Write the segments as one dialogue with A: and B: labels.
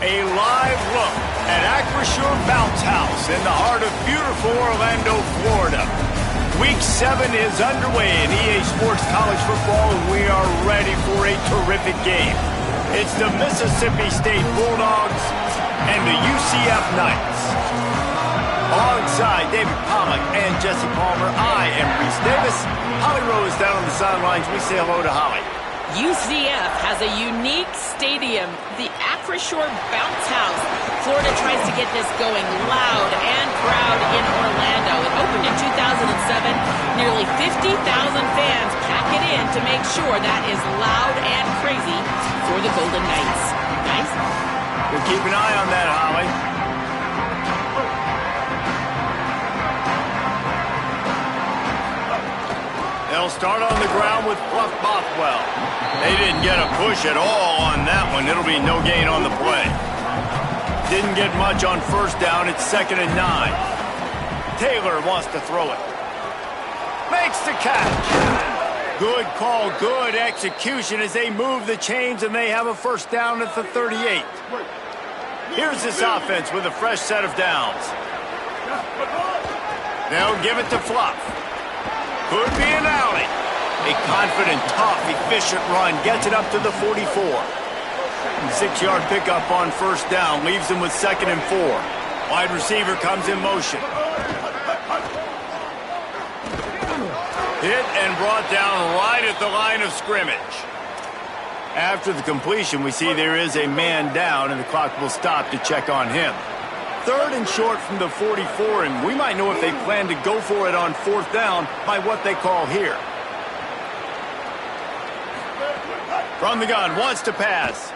A: A live look at Acrisure Bounce House in the heart of beautiful Orlando, Florida. Week 7 is underway in EA Sports College Football, and we are ready for a terrific game. It's the Mississippi State Bulldogs and the UCF Knights. Alongside David Pollack and Jesse Palmer, I am Reese Davis. Holly Rowe is down on the sidelines. We say hello to Holly.
B: UCF has a unique stadium, the Acrisure Bounce House. Florida tries to get this going loud and proud in Orlando. It opened in 2007. Nearly 50,000 fans pack it in to make sure that is loud and crazy for the Golden Knights. Nice?
A: We'll keep an eye on that, Holly. They'll start on the ground with Bluff Bothwell. They didn't get a push at all on that one. It'll be no gain on the play. Didn't get much on first down. It's 2nd and 9. Taylor wants to throw it. Makes the catch. Good call, good execution as they move the chains and they have a first down at the 38. Here's this offense with a fresh set of downs. They'll give it to Fluff. Could be an alley. A confident, tough, efficient run gets it up to the 44. 6-yard pickup on first down leaves him with 2nd and 4. Wide receiver comes in motion. Hit and brought down right at the line of scrimmage. After the completion, we see there is a man down, and the clock will stop to check on him. 3rd and short from the 44, and we might know if they plan to go for it on 4th down by what they call here. From the gun, wants to pass.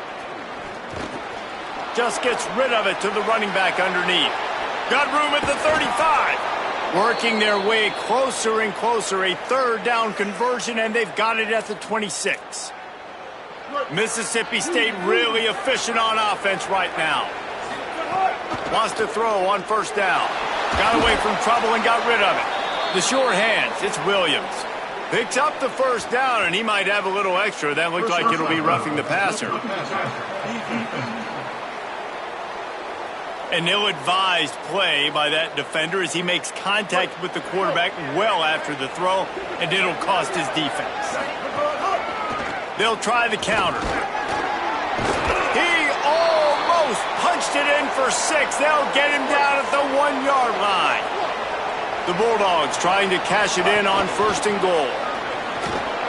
A: Just gets rid of it to the running back underneath. Got room at the 35. Working their way closer and closer, a 3rd down conversion, and they've got it at the 26. Mississippi State really efficient on offense right now. Wants to throw on first down. Got away from trouble and got rid of it. The sure hands, it's Williams. Picks up the first down, and he might have a little extra. That looked like it'll be roughing the passer. An ill-advised play by that defender as he makes contact with the quarterback well after the throw, and it'll cost his defense. They'll try the counter. He almost punched it in for 6. They'll get him down at the 1-yard line. The Bulldogs trying to cash it in on 1st and goal.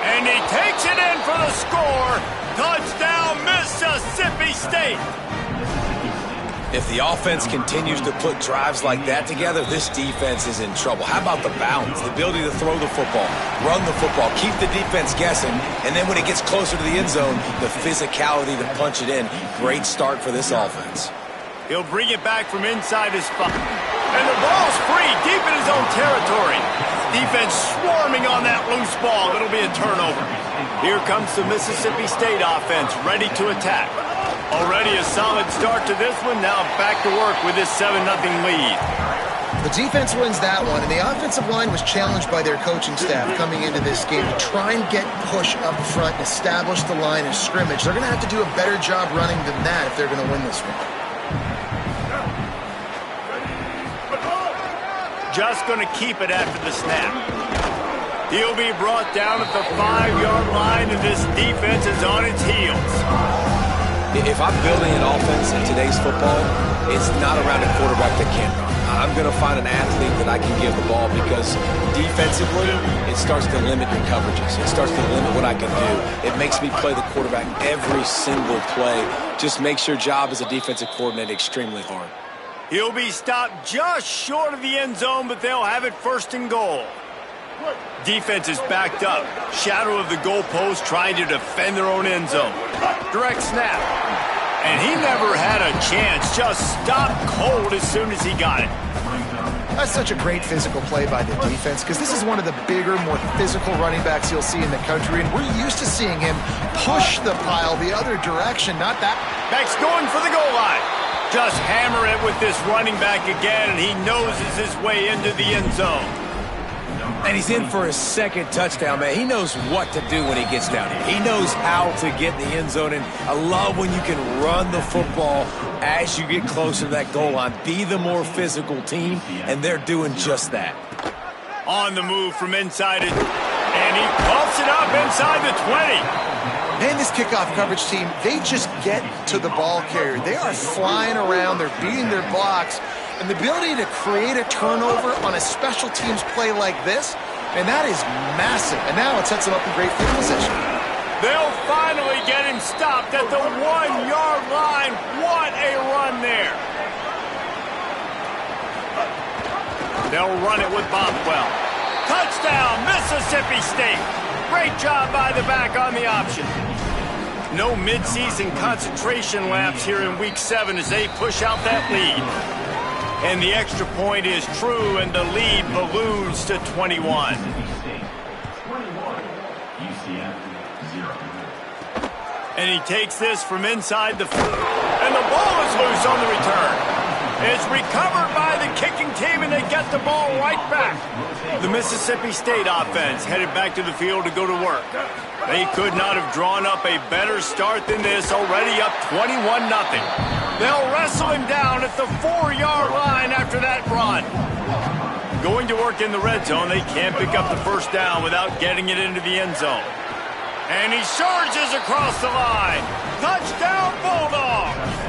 A: And he takes it in for the score. Touchdown, Mississippi State.
C: If the offense continues to put drives like that together, this defense is in trouble. How about the balance, the ability to throw the football, run the football, keep the defense guessing, and then when it gets closer to the end zone, the physicality to punch it in. Great start for this offense.
A: He'll bring it back from inside his spot. And the ball's free, deep in his own territory. Defense swarming on that loose ball. It'll be a turnover. Here comes the Mississippi State offense, ready to attack. Already a solid start to this one. Now back to work with this 7-0 lead.
D: The defense wins that one, and the offensive line was challenged by their coaching staff coming into this game to try and get push up front and establish the line of scrimmage. They're going to have to do a better job running than that if they're going to win this one.
A: Just going to keep it after the snap. He'll be brought down at the 5-yard line, and this defense is on its heels.
C: If I'm building an offense in today's football, it's not around a quarterback that can't run. I'm going to find an athlete that I can give the ball because defensively, it starts to limit your coverages. It starts to limit what I can do. It makes me play the quarterback every single play. Just makes your job as a defensive coordinator extremely hard.
A: He'll be stopped just short of the end zone, but they'll have it 1st and goal. Defense is backed up. Shadow of the goalpost trying to defend their own end zone. Direct snap. And he never had a chance. Just stopped cold as soon as he got it.
D: That's such a great physical play by the defense because this is one of the bigger, more physical running backs you'll see in the country, and we're used to seeing him push the pile the other direction, not that.
A: Back's going for the goal line. Just hammer it with this running back again, and he noses his way into the end zone.
C: And he's in for his second touchdown, man. He knows what to do when he gets down here. He knows how to get in the end zone, and I love when you can run the football as you get closer to that goal line. Be the more physical team, and they're doing just that.
A: On the move from inside it, and he pumps it up inside the 20.
D: Man, this kickoff coverage team, they just get to the ball carrier. They are flying around. They're beating their blocks. And the ability to create a turnover on a special teams play like this, and that is massive. And now it sets them up in great field position.
A: They'll finally get him stopped at the 1-yard line. What a run there. They'll run it with Bothwell. Touchdown, Mississippi State. Great job by the back on the option. No midseason concentration laps here in Week 7 as they push out that lead. And the extra point is true, and the lead balloons to 21. And he takes this from inside the field. And the ball is loose on the return. It's recovered by the kicking team, and they get the ball right back. The Mississippi State offense headed back to the field to go to work. They could not have drawn up a better start than this, already up 21-0. They'll wrestle him down at the 4-yard line after that run. Going to work in the red zone, they can't pick up the first down without getting it into the end zone. And he surges across the line. Touchdown, Bulldogs!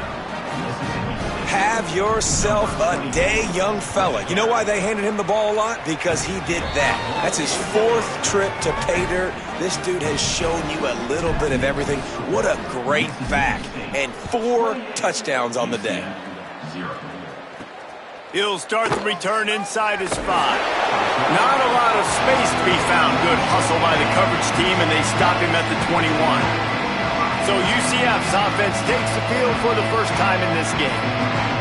C: Have yourself a day, young fella. You know why they handed him the ball a lot? Because he did that. That's his 4th trip to pay dirt. This dude has shown you a little bit of everything. What a great back. And 4 touchdowns on the day.
A: He'll start the return inside his spot. Not a lot of space to be found. Good hustle by the coverage team, and they stop him at the 21. So UCF's offense takes the field for the first time in this game.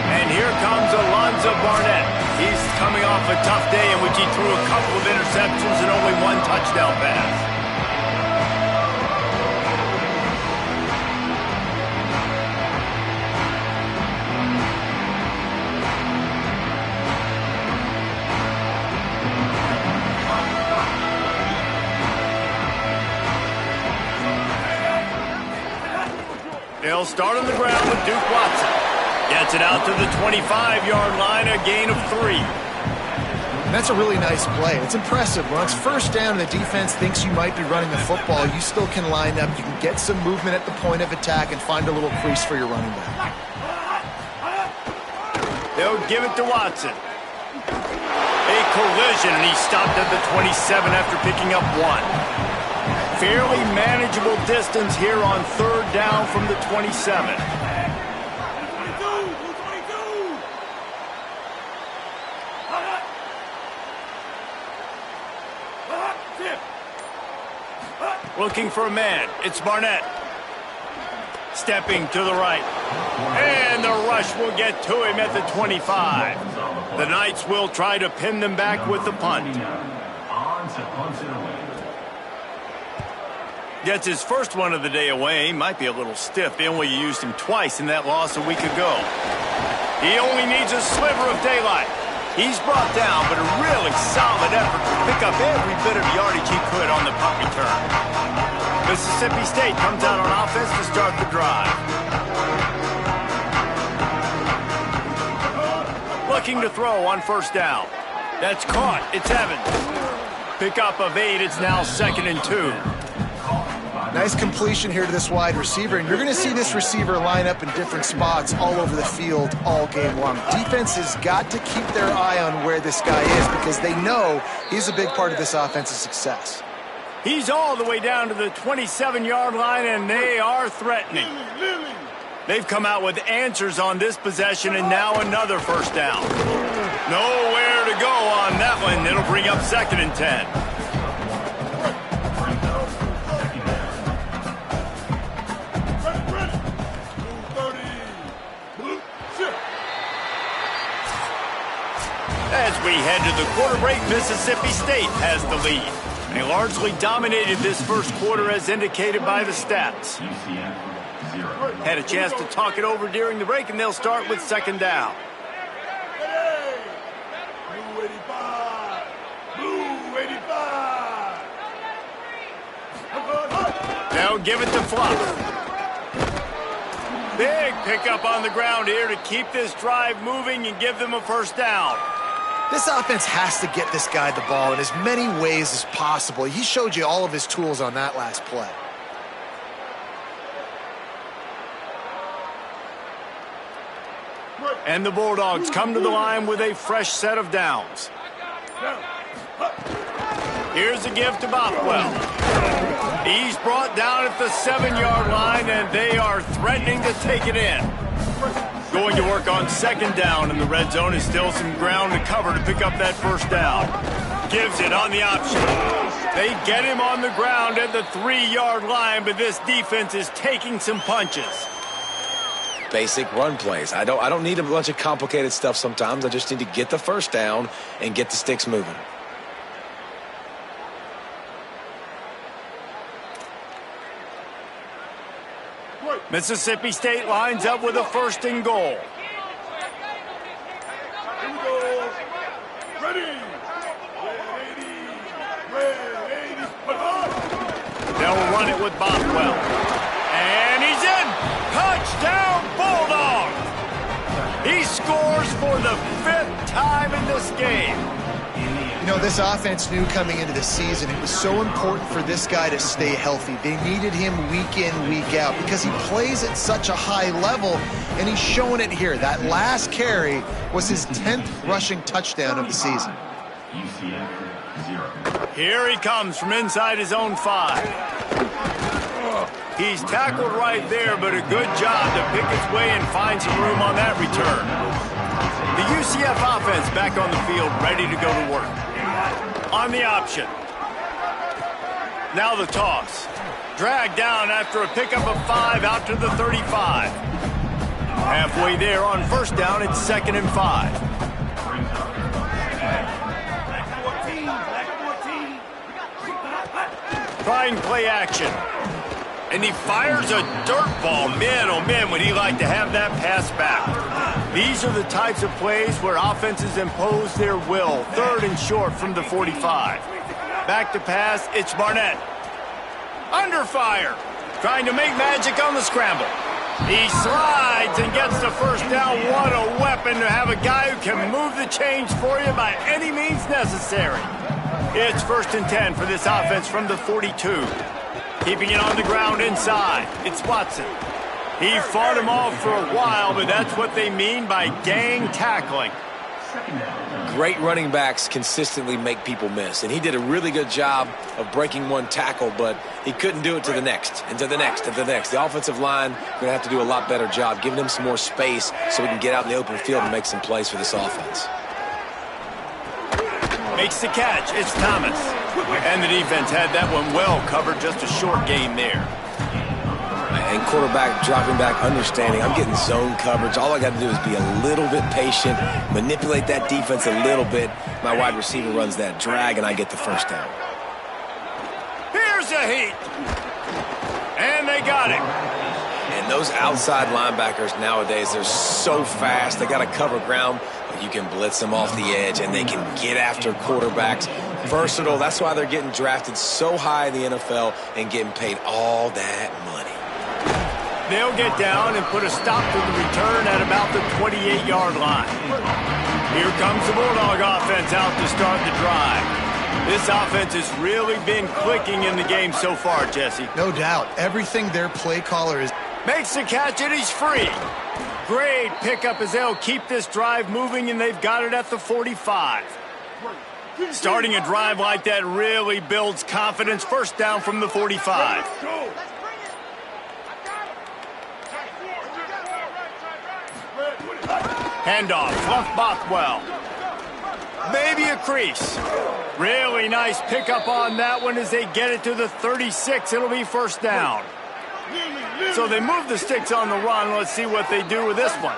A: And here comes Alonzo Barnett. He's coming off a tough day in which he threw a couple of interceptions and only 1 touchdown pass. They'll start on the ground with Duke Watson. Gets it out to the 25-yard line, a gain of 3.
D: That's a really nice play. It's impressive. When it's first down and the defense thinks you might be running the football, you still can line up. You can get some movement at the point of attack and find a little crease for your running back.
A: They'll give it to Watson. A collision, and he stopped at the 27 after picking up 1. Fairly manageable distance here on 3rd down from the 27. Looking for a man. It's Barnett. Stepping to the right. And the rush will get to him at the 25. The Knights will try to pin them back with the punt. Gets his first one of the day away. Might be a little stiff. They only used him twice in that loss a week ago. He only needs a sliver of daylight. He's brought down, but a really solid effort to pick up every bit of yardage he could on the punt return. Mississippi State comes out on offense to start the drive. Looking to throw on 1st down. That's caught. It's Evans. Pickup of 8. It's now 2nd and 2.
D: Nice completion here to this wide receiver, and you're going to see this receiver line up in different spots all over the field all game long. Defense has got to keep their eye on where this guy is because they know he's a big part of this offense's success.
A: He's all the way down to the 27-yard line, and they are threatening. They've come out with answers on this possession, and now another 1st down. Nowhere to go on that one. It'll bring up 2nd and 10. As we head to the quarter break, Mississippi State has the lead. They largely dominated this first quarter as indicated by the stats. Had a chance to talk it over during the break, and they'll start with 2nd down.
E: Blue 85. Blue 85.
A: They'll give it to Fluff. Big pickup on the ground here to keep this drive moving and give them a first down.
D: This offense has to get this guy the ball in as many ways as possible. He showed you all of his tools on that last play.
A: And the Bulldogs come to the line with a fresh set of downs. Here's a give to Bothwell. He's brought down at the 7-yard line, and they are threatening to take it in. Going to work on second down in the red zone is still some ground to cover to pick up that first down. Gives it on the option. They get him on the ground at the 3-yard line, but this defense is taking some punches.
C: Basic run plays. I don't need a bunch of complicated stuff sometimes. I just need to get the first down and get the sticks moving.
A: Mississippi State lines up with a first and goal.
E: Here we go. Ready.
A: They'll run it with Bothwell. And he's in. Touchdown, Bulldog. He scores for the 5th time in this game.
D: You know, this offense knew coming into the season it was so important for this guy to stay healthy. They needed him week in, week out because he plays at such a high level, and he's showing it here. That last carry was his 10th rushing touchdown of the season.
A: Here he comes from inside his own 5. He's tackled right there, but a good job to pick his way and find some room on that return. The UCF offense back on the field, ready to go to work. On the option. Now the toss. Dragged down after a pickup of 5 out to the 35. Halfway there on first down, it's 2nd and 5. Trying play action. And he fires a dirt ball. Man, oh man, would he like to have that pass back. These are the types of plays where offenses impose their will. 3rd and short from the 45. Back to pass, it's Barnett. Under fire. Trying to make magic on the scramble. He slides and gets the first down. What a weapon to have a guy who can move the chains for you by any means necessary. It's 1st and 10 for this offense from the 42. Keeping it on the ground inside. It's Watson. He fought him off for a while, but that's what they mean by gang tackling.
C: Great running backs consistently make people miss, and he did a really good job of breaking one tackle, but he couldn't do it to the next, and to the next, and to the next. The offensive line going to have to do a lot better job, giving him some more space so we can get out in the open field and make some plays for this offense.
A: Makes the catch. It's Thomas. And the defense had that one well covered. Just a short gain there.
C: And quarterback dropping back, understanding I'm getting zone coverage. All I got to do is be a little bit patient, manipulate that defense a little bit. My wide receiver runs that drag, and I get the first down.
A: Here's a heat. And they got him.
C: And those outside linebackers nowadays, they're so fast. They got to cover ground. You can blitz them off the edge, and they can get after quarterbacks. Versatile. That's why they're getting drafted so high in the NFL and getting paid all that money.
A: They'll get down and put a stop to the return at about the 28-yard line. Here comes the Bulldog offense out to start the drive. This offense has really been clicking in the game so far, Jesse.
D: No doubt. Everything their play caller is...
A: Makes the catch, and he's free. Great pickup as they'll keep this drive moving, and they've got it at the 45. Starting a drive like that really builds confidence. First down from the 45. Handoff, Fluff Bothwell. Maybe a crease. Really nice pickup on that one as they get it to the 36. It'll be first down. So they move the sticks on the run. Let's see what they do with this one.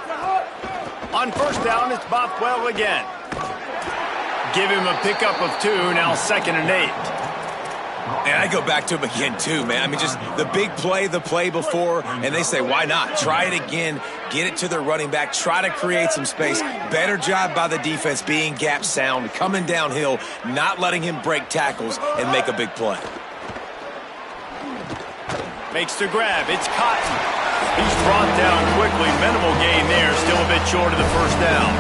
A: On first down, it's Bothwell again. Give him a pickup of 2, now 2nd and 8.
C: And I go back to him again, too, man. I mean, just the big play, the play before, and they say, why not? Try it again, get it to their running back, try to create some space. Better job by the defense being gap sound, coming downhill, not letting him break tackles and make a big play.
A: Makes the grab. It's Cotton. He's brought down quickly. Minimal gain there. Still a bit short of the first down.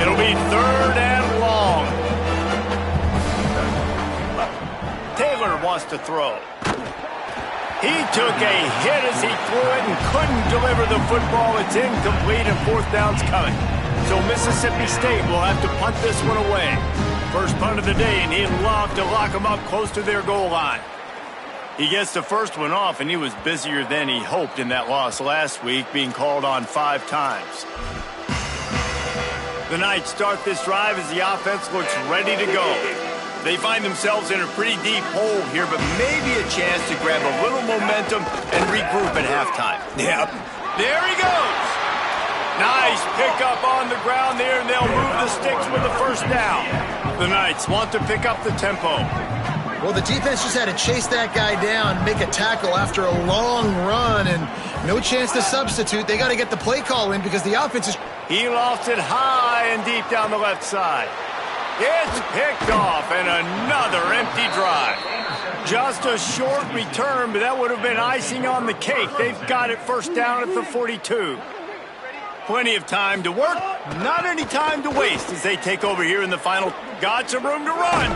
A: It'll be 3rd and long. Taylor wants to throw. He took a hit as he threw it and couldn't deliver the football. It's incomplete and 4th down's coming. So Mississippi State will have to punt this one away. First punt of the day, and he'd love to lock them up close to their goal line. He gets the first one off, and he was busier than he hoped in that loss last week, being called on 5 times. The Knights start this drive as the offense looks ready to go. They find themselves in a pretty deep hole here, but maybe a chance to grab a little momentum and regroup at halftime. Yep. There he goes. Nice pickup on the ground there, and they'll move the sticks with the first down. The Knights want to pick up the tempo.
D: Well, the defense just had to chase that guy down, make a tackle after a long run, and no chance to substitute. They got to get the play call in because the offense is...
A: He lost it high and deep down the left side. It's picked off, and another empty drive. Just a short return, but that would have been icing on the cake. They've got it first down at the 42. Plenty of time to work, not any time to waste as they take over here in the final. Got some room to run.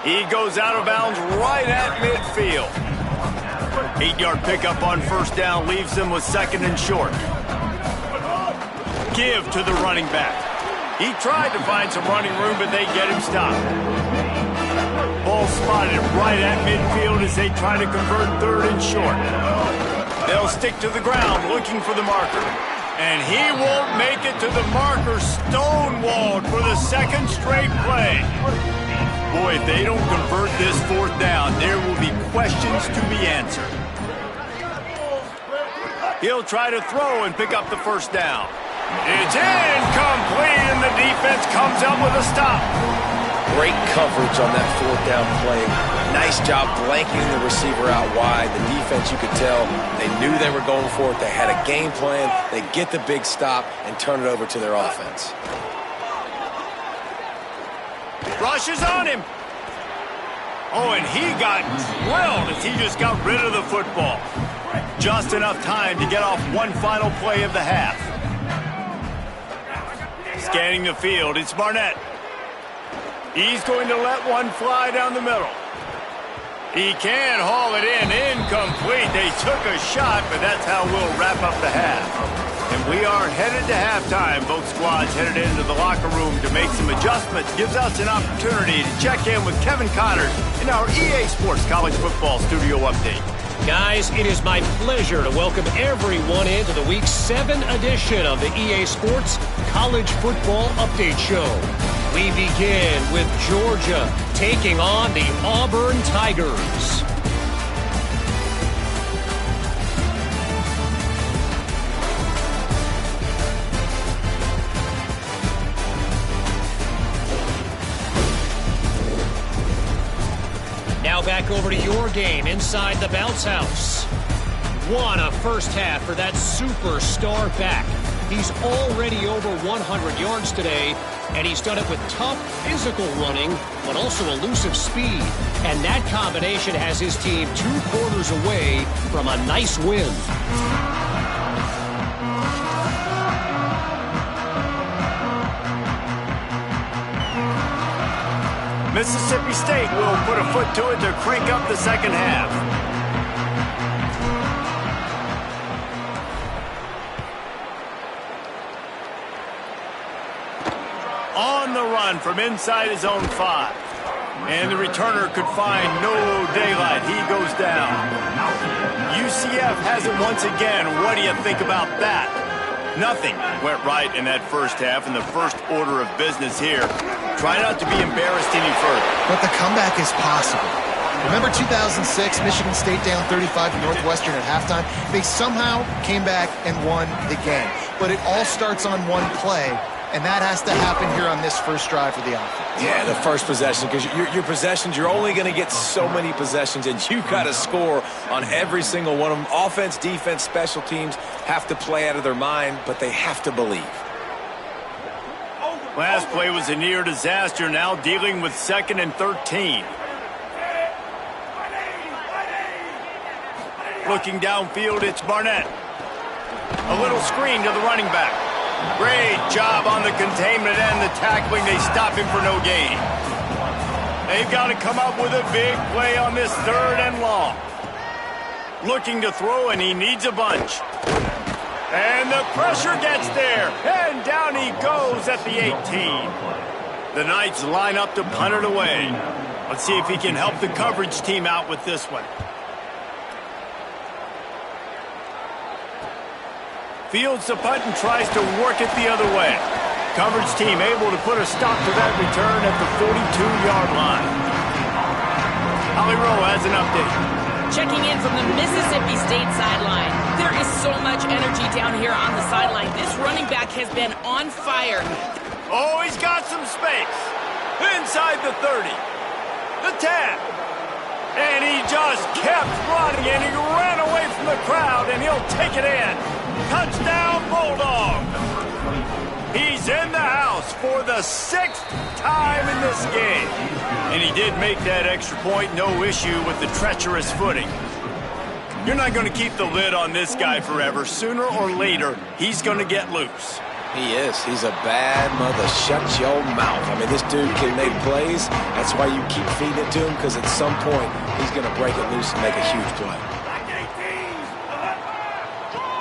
A: He goes out of bounds right at midfield. 8-yard pickup on first down leaves them with 2nd and short. Give to the running back. He tried to find some running room, but they get him stopped. Ball spotted right at midfield as they try to convert 3rd and short. They'll stick to the ground looking for the marker. And he won't make it to the marker, stonewalled for the 2nd straight play. Boy, if they don't convert this 4th down, there will be questions to be answered. He'll try to throw and pick up the first down. It's incomplete, and the defense comes up with a stop.
C: Great coverage on that 4th down play. Nice job blanking the receiver out wide. The defense, you could tell, they knew they were going for it. They had a game plan. They get the big stop and turn it over to their offense.
A: Rushes on him. Oh, and he got drilled as he just got rid of the football. Just enough time to get off one final play of the half. Scanning the field, it's Barnett. He's going to let one fly down the middle. He can haul it in, incomplete. They took a shot, but that's how we'll wrap up the half. And we are headed to halftime. Both squads headed into the locker room to make some adjustments. Gives us an opportunity to check in with Kevin Connors in our EA Sports College Football Studio Update.
F: Guys, it is my pleasure to welcome everyone into the Week 7 edition of the EA Sports College Football Update Show. We begin with Georgia taking on the Auburn Tigers. Now back over to your game inside the bounce house. What a first half for that superstar back. He's already over 100 yards today, and he's done it with tough physical running, but also elusive speed. And that combination has his team 2 quarters away from a nice win.
A: Mississippi State will put a foot to it to crank up the second half. On the run from inside his own 5. And the returner could find no daylight. He goes down. UCF has it once again. What do you think about that? Nothing went right in that first half, and the first order of business here. Try not to be embarrassed any further.
D: But the comeback is possible. Remember 2006, Michigan State down 35 to Northwestern at halftime? They somehow came back and won the game. But it all starts on one play, and that has to happen here on this first drive for the offense.
C: Yeah, the first possession, because your possessions, you're only going to get so many possessions, and you've got to score on every single one of them. Offense, defense, special teams have to play out of their mind, but they have to believe.
A: Last play was a near disaster, now dealing with 2nd and 13. Looking downfield, it's Barnett. A little screen to the running back. Great job on the containment and the tackling. They stop him for no gain. They've got to come up with a big play on this 3rd and long. Looking to throw, and he needs a bunch. And the pressure gets there. And down he goes at the 18. The Knights line up to punt it away. Let's see if he can help the coverage team out with this one. Fields the punt and tries to work it the other way. Coverage team able to put a stop to that return at the 42-yard line. Holly Rowe has an update.
B: Checking in from the Mississippi State sideline. There is so much energy down here on the sideline. This running back has been on fire.
A: Oh, he's got some space. Inside the 30. The 10. And he just kept running, and he ran away from the crowd, and he'll take it in. Touchdown, Bulldog. He's in the house for the 6th time in this game. And he did make that extra point, no issue with the treacherous footing. You're not going to keep the lid on this guy forever. Sooner or later, he's going to get loose.
C: He is. He's a bad mother. Shut your mouth. I mean, this dude can make plays. That's why you keep feeding it to him, because at some point, he's going to break it loose and make a huge play.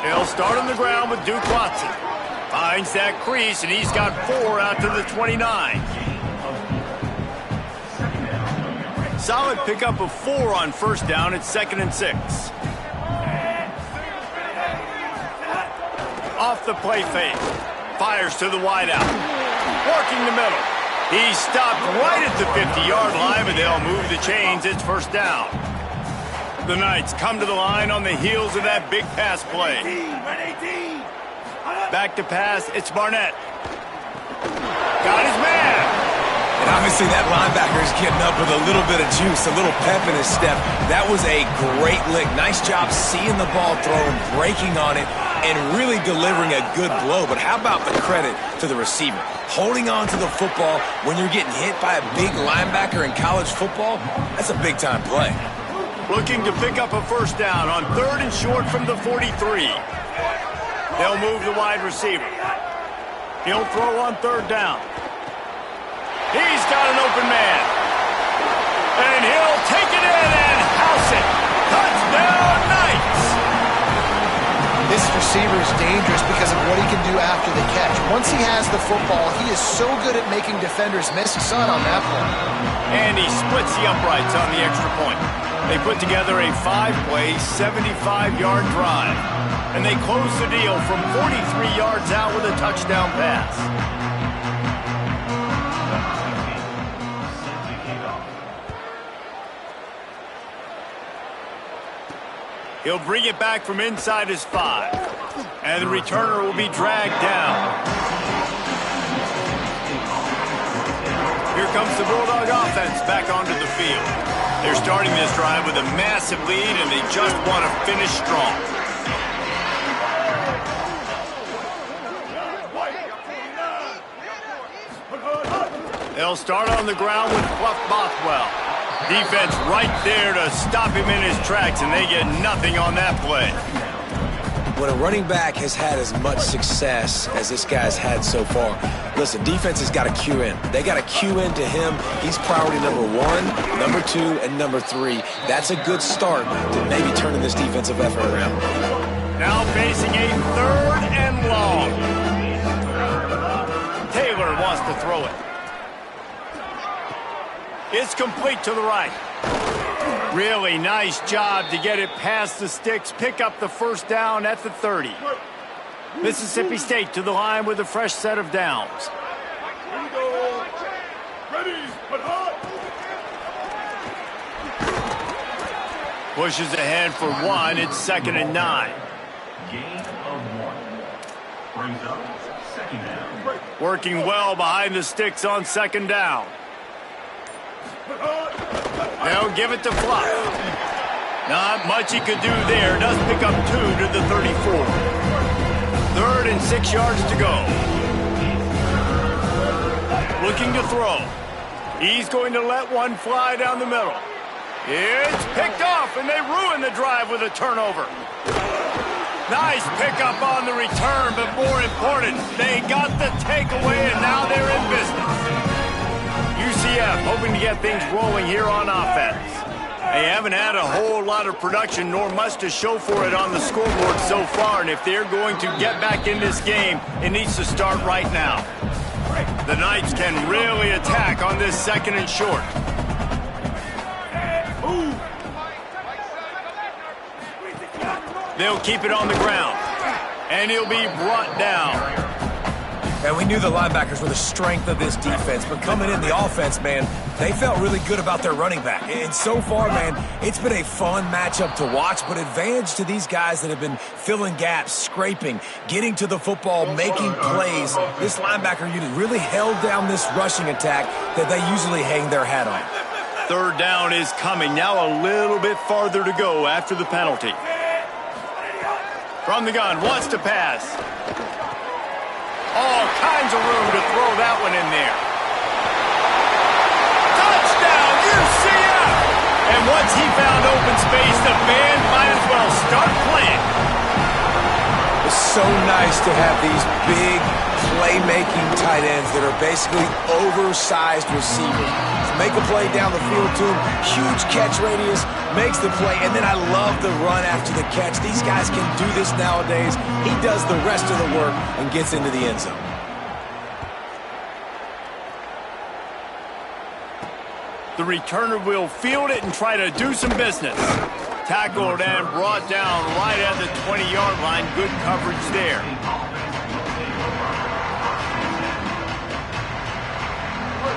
A: He'll start on the ground with Duke Watson. Finds that crease, and he's got 4 out to the 29. Solid pickup of 4 on 1st down. It's 2nd and 6. Off the play fake. Fires to the wideout. Working the middle. He stopped right at the 50-yard line, but they'll move the chains. It's 1st down. The Knights come to the line on the heels of that big pass play. Back to pass, it's Barnett. Got his man.
C: And obviously that linebacker is getting up with a little bit of juice, a little pep in his step. That was a great lick. Nice job seeing the ball thrown, breaking on it, and really delivering a good blow. But how about the credit to the receiver? Holding on to the football when you're getting hit by a big linebacker in college football, that's a big-time play.
A: Looking to pick up a 1st down on 3rd and short from the 43. They'll move the wide receiver. He'll throw on 3rd down. He's got an open man. And he'll take it in and house it. Touchdown, Knights!
D: This receiver is dangerous because of what he can do after the catch. Once he has the football, he is so good at making defenders miss. You saw it on that play.
A: And he splits the uprights on the extra point. They put together a 5-play, 75-yard drive. And they close the deal from 43 yards out with a touchdown pass. He'll bring it back from inside his 5. And the returner will be dragged down. Here comes the Bulldog offense back onto the field. They're starting this drive with a massive lead, and they just want to finish strong. They'll start on the ground with Fluff Bothwell. Defense right there to stop him in his tracks, and they get nothing on that play.
C: When a running back has had as much success as this guy's had so far, listen, defense has got to cue in. They got to cue in to him. He's priority number 1, number 2, and number 3. That's a good start to maybe turning this defensive effort around.
A: Now facing a 3rd and long. Taylor wants to throw it. It's complete to the right. Really nice job to get it past the sticks, pick up the 1st down at the 30. Mississippi State to the line with a fresh set of downs. Pushes ahead for 1. It's 2nd and 9. Working well behind the sticks on 2nd down. They'll give it to Fluff. Not much he could do there. Does pick up 2 to the 34. 3rd and 6 yards to go. Looking to throw. He's going to let one fly down the middle. It's picked off, and they ruin the drive with a turnover. Nice pickup on the return, but more important, they got the takeaway, and now they're in business. UCF hoping to get things rolling here on offense. They haven't had a whole lot of production, nor much to show for it on the scoreboard so far, and if they're going to get back in this game, it needs to start right now. The Knights can really attack on this 2nd and short. They'll keep it on the ground, and he'll be brought down.
C: And we knew the linebackers were the strength of this defense, but coming in the offense, man, they felt really good about their running back. And so far, man, it's been a fun matchup to watch, but advantage to these guys that have been filling gaps, scraping, getting to the football, making plays. This linebacker unit really held down this rushing attack that they usually hang their hat on.
A: 3rd down is coming. Now a little bit farther to go after the penalty. From the gun, wants to pass. All kinds of room to throw that one in there. Touchdown, UCF! And once he found open space, the band might as well start playing.
C: It's so nice to have these big playmaking tight ends that are basically oversized receivers. Make a play down the field to him, huge catch radius, makes the play, and then I love the run after the catch. These guys can do this nowadays. He does the rest of the work and gets into the end zone.
A: The returner will field it and try to do some business. Tackled and brought down right at the 20-yard line. Good coverage there.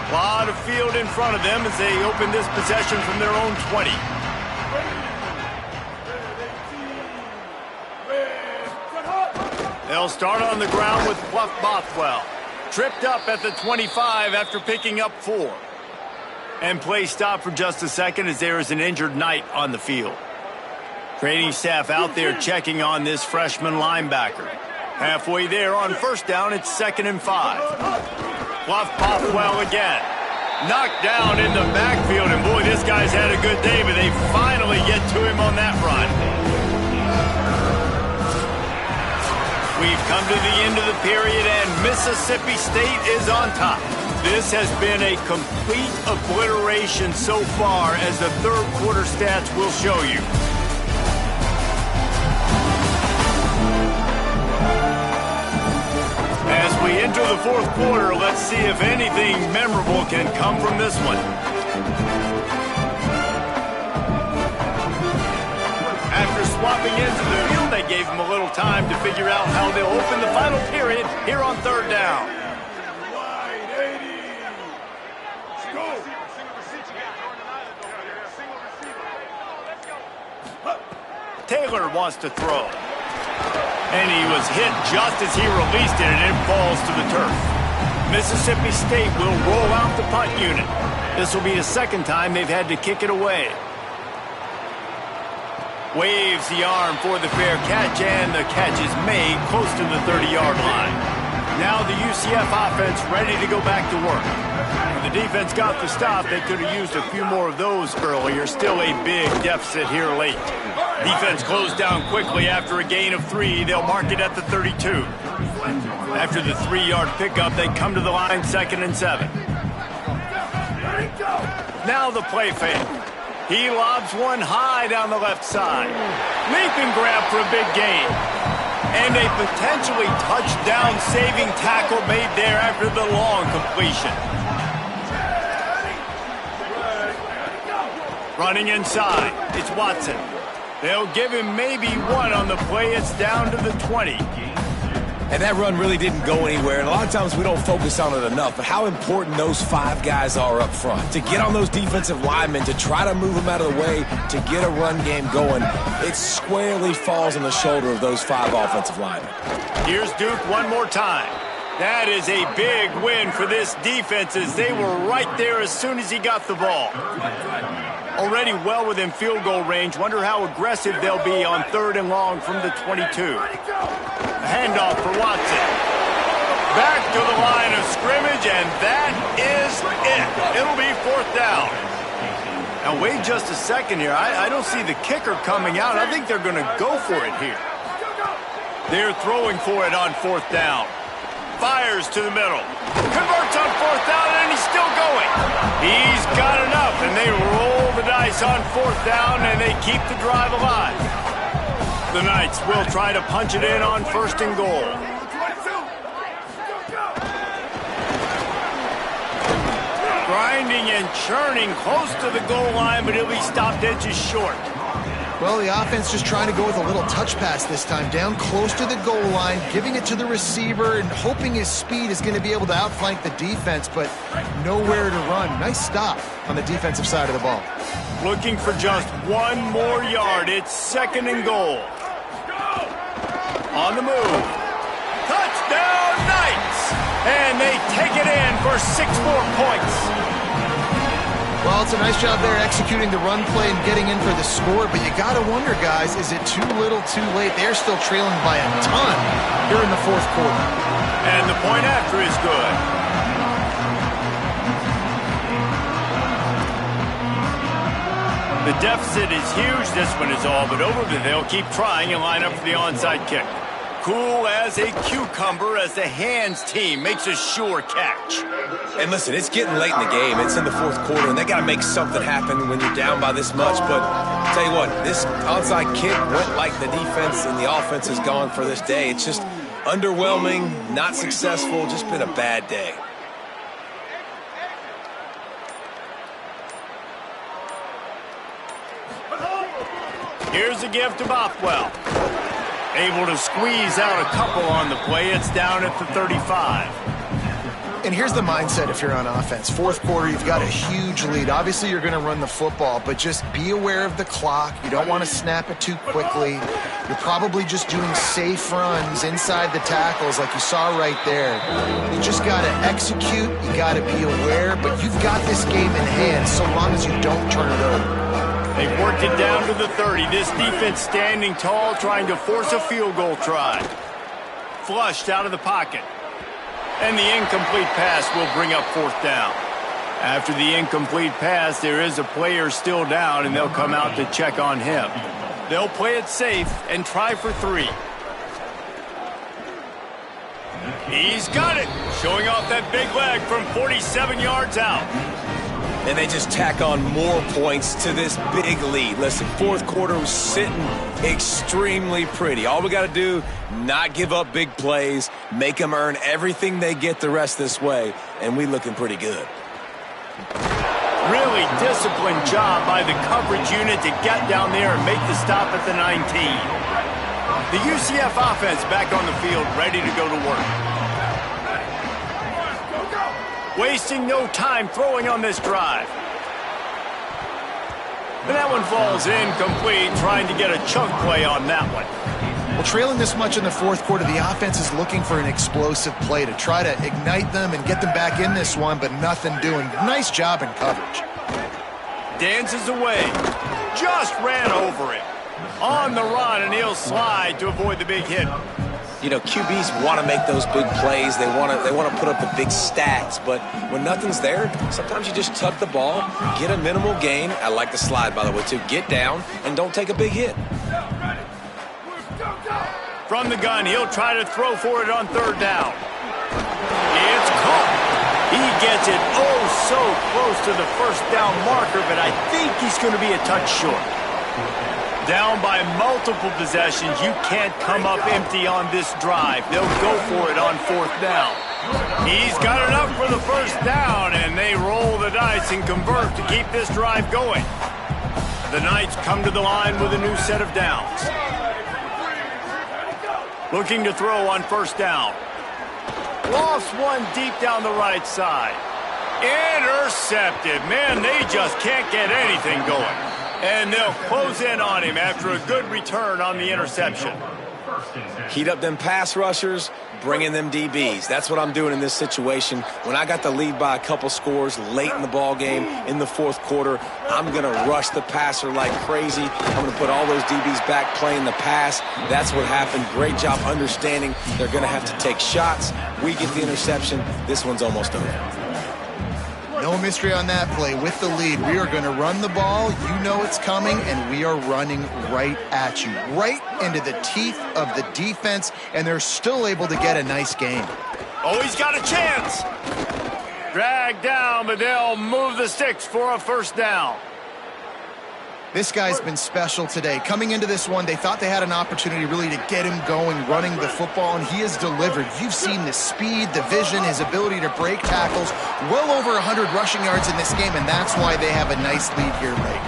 A: A lot of field in front of them as they open this possession from their own 20. They'll start on the ground with Bluff Bothwell. Tripped up at the 25 after picking up 4. And play stop for just a second as there is an injured Knight on the field. Training staff out there checking on this freshman linebacker. Halfway there on 1st down, it's 2nd and 5. Bluff Bothwell again. Knocked down in the backfield, and boy, this guy's had a good day, but they finally get to him on that run. We've come to the end of the period, and Mississippi State is on top. This has been a complete obliteration so far, as the 3rd quarter stats will show you. As we enter the 4th quarter, let's see if anything memorable can come from this one. After swapping into the field, they gave him a little time to figure out how they'll open the final period here on 3rd down. Taylor wants to throw. And he was hit just as he released it, and it falls to the turf. Mississippi State will roll out the punt unit. This will be the 2nd time they've had to kick it away. Waves the arm for the fair catch, and the catch is made close to the 30-yard line. Now the UCF offense ready to go back to work. When the defense got the stop, they could have used a few more of those earlier. Still a big deficit here late. Defense closed down quickly after a gain of 3. They'll mark it at the 32. After the 3-yard pickup, they come to the line 2nd and 7. Now the play fake. He lobs one high down the left side. Leap and grab for a big gain. And a potentially touchdown-saving tackle made there after the long completion. Running inside, it's Watson. They'll give him maybe 1 on the play. It's down to the 20.
C: And that run really didn't go anywhere. And a lot of times we don't focus on it enough, but how important those 5 guys are up front. To get on those defensive linemen, to try to move them out of the way, to get a run game going, it squarely falls on the shoulder of those 5 offensive linemen.
A: Here's Duke one more time. That is a big win for this defense, as they were right there as soon as he got the ball. Already well within field goal range. Wonder how aggressive they'll be on 3rd and long from the 22. A handoff for Watson. Back to the line of scrimmage, and that is it. It'll be 4th down. Now, wait just a second here. I don't see the kicker coming out. I think they're going to go for it here. They're throwing for it on fourth down. Fires to the middle. Converts on fourth down, and he's still going. He's got enough, and they roll the dice on fourth down, and they keep the drive alive. The Knights will try to punch it in on first and goal. Grinding and churning close to the goal line, but he'll be stopped edges short.
D: Well, the offense just trying to go with a little touch pass this time, down close to the goal line, giving it to the receiver and hoping his speed is going to be able to outflank the defense, but nowhere to run. Nice stop on the defensive side of the ball.
A: Looking for just one more yard. It's second and goal. On the move. Touchdown, Knights! And they take it in for 6 more points.
D: Well, it's a nice job there executing the run play and getting in for the score, but you got to wonder, guys, is it too little too late? They're still trailing by a ton here in the fourth quarter.
A: And the point after is good. The deficit is huge. This one is all but over, but they'll keep trying and line up for the onside kick. Cool as a cucumber as the hands team makes a sure catch.
C: And listen, it's getting late in the game. It's in the fourth quarter, and they got to make something happen when you're down by this much. But I'll tell you what, this onside kick went like the defense and the offense is gone for this day. It's just underwhelming, not successful, just been a bad day.
A: Here's a give to Bothwell. Able to squeeze out a couple on the play. It's down at the 35.
D: And here's the mindset if you're on offense. Fourth quarter, you've got a huge lead. Obviously, you're going to run the football, but just be aware of the clock. You don't want to snap it too quickly. You're probably just doing safe runs inside the tackles like you saw right there. You just got to execute. You got to be aware, but you've got this game in hand so long as you don't turn it over.
A: They've worked it down to the 30. This defense standing tall, trying to force a field goal try. Flushed out of the pocket. And the incomplete pass will bring up fourth down. After the incomplete pass, there is a player still down, and they'll come out to check on him. They'll play it safe and try for 3. He's got it. Showing off that big leg from 47 yards out.
C: And they just tack on more points to this big lead. Listen, fourth quarter was sitting extremely pretty. All we got to do, not give up big plays, make them earn everything they get the rest this way, and we looking pretty good.
A: Really disciplined job by the coverage unit to get down there and make the stop at the 19. The UCF offense back on the field, ready to go to work. Wasting no time throwing on this drive. And that one falls incomplete, trying to get a chunk play on that one.
D: Well, trailing this much in the fourth quarter, the offense is looking for an explosive play to try to ignite them and get them back in this one, but nothing doing. Nice job in coverage.
A: Dances away. Just ran over it. On the run, and he'll slide to avoid the big hit.
C: You know, QBs want to make those big plays. They want to put up the big stats. But when nothing's there, sometimes you just tuck the ball, get a minimal gain. I like the slide, by the way, too. Get down and don't take a big hit.
A: From the gun, he'll try to throw for it on third down. It's caught. He gets it so close to the first down marker, but I think he's going to be a touch short. Down by multiple possessions, you can't come up empty on this drive. They'll go for it on fourth down. He's got enough for the first down, and they roll the dice and convert to keep this drive going. The Knights come to the line with a new set of downs. Looking to throw on first down. Lost one deep down the right side. Intercepted. Man, they just can't get anything going. And they'll close in on him after a good return on the interception.
C: Heat up them pass rushers, bring in them DBs. That's what I'm doing in this situation. When I got the lead by a couple scores late in the ball game in the fourth quarter, I'm going to rush the passer like crazy. I'm going to put all those DBs back playing the pass. That's what happened. Great job understanding they're going to have to take shots. We get the interception. This one's almost over.
D: No mystery on that play. With the lead, we are going to run the ball. You know it's coming, and we are running right at you, right into the teeth of the defense, and they're still able to get a nice game.
A: Oh, he's got a chance. Dragged down, but they'll move the sticks for a first down.
D: This guy's been special today. Coming into this one, they thought they had an opportunity really to get him going, running the football, and he has delivered. You've seen the speed, the vision, his ability to break tackles. Well over 100 rushing yards in this game, and that's why they have a nice lead here, Ray.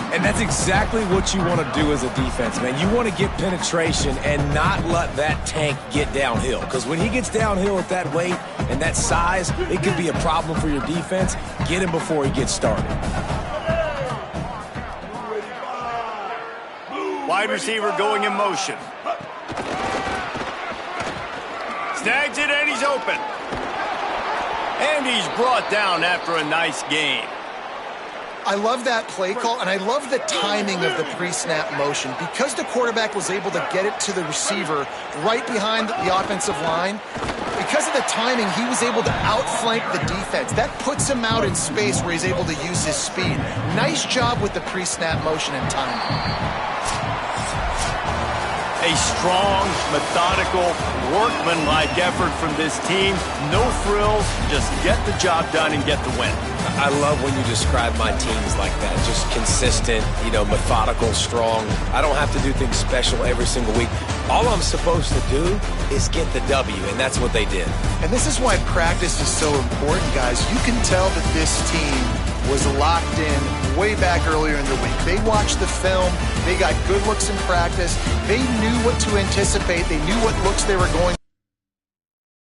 C: And that's exactly what you want to do as a defense, man. You want to get penetration and not let that tank get downhill. Because when he gets downhill at that weight and that size, it could be a problem for your defense. Get him before he gets started.
A: Wide receiver going in motion. Snags it and he's open. And he's brought down after a nice gain.
D: I love that play call, and I love the timing of the pre-snap motion. Because the quarterback was able to get it to the receiver right behind the offensive line, because of the timing, he was able to outflank the defense. That puts him out in space where he's able to use his speed. Nice job with the pre-snap motion and timing.
A: A strong, methodical, workmanlike effort from this team. No frills, just get the job done and get the win.
C: I love when you describe my teams like that. Just consistent, methodical, strong. I don't have to do things special every single week. All I'm supposed to do is get the W, and that's what they did.
D: And this is why practice is so important, guys. You can tell that this team was locked in way back earlier in the week. They watched the film. They got good looks in practice. They knew what to anticipate. They knew what looks they were going